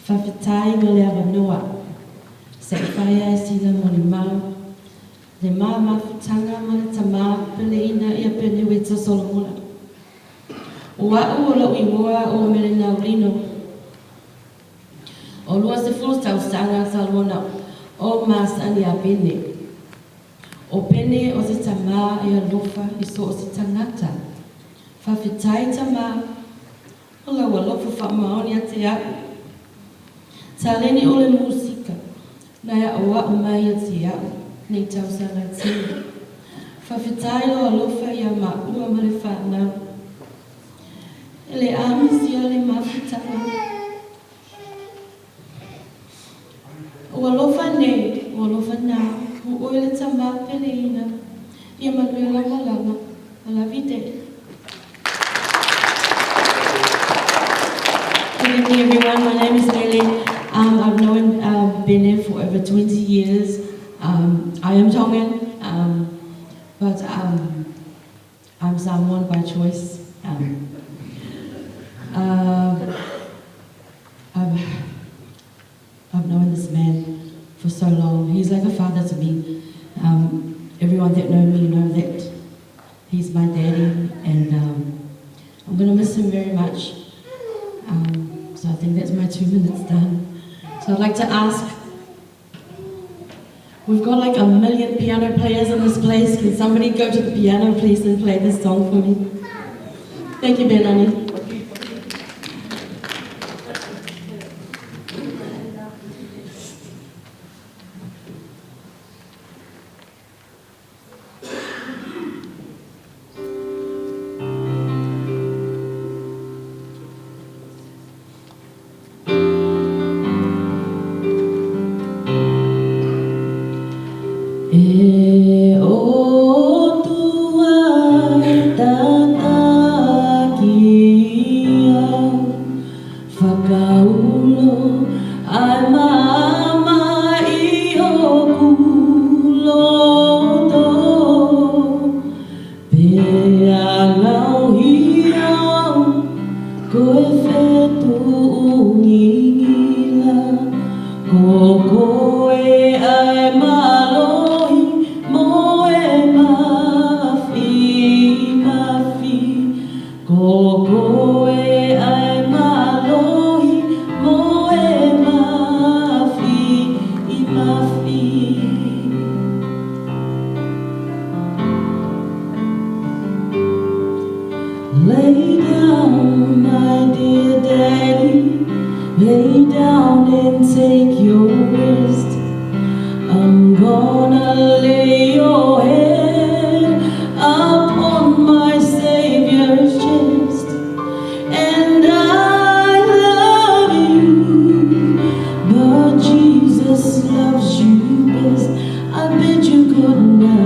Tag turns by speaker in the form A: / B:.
A: Whawhitai no le awanoa. Se whaia e sila Molimau. Le mawhutanga ma le tamā Peleina ia Peneueta Solomona. O au o lau ingoa o Melenau Lino. O lua se fulu tausanga Solomona o masani a Pene. O Pene o se tamā ia lofa I so o se tangata. Whawhitai tamā o lau alofa whamaoni a te au. Taleni o le musika, na ia oa o mai a te au, nei tausanga tina. Whawhitai lo alofa ia maua ma le whanau. E le amisi a le mawhitanga. O alofa nei, o alofa nā, o oe le tamā Peleina, ia manue langa a la vide. Good evening everyone, my name is Lily. I've known Bene for over 20 years. I am Tongan, but I'm Samoan by choice. I've known this man for so long. He's like a father to me. Everyone that know me know that he's my daddy, and I'm going to miss him very much. So I think that's my 2 minutes done. So I'd like to ask, we've got like 1 million piano players in this place. Can somebody go to the piano please and play this song for me? Thank you, Benani. E o tua tata kia whakaulo ai mama I o kuloto pea ngau hiau koe whetu ungingila ko koe ai Lay down, my dear daddy, lay down and take your rest. I'm gonna lay your head upon my Savior's chest. And I love you, but Jesus loves you best. I bid you good night.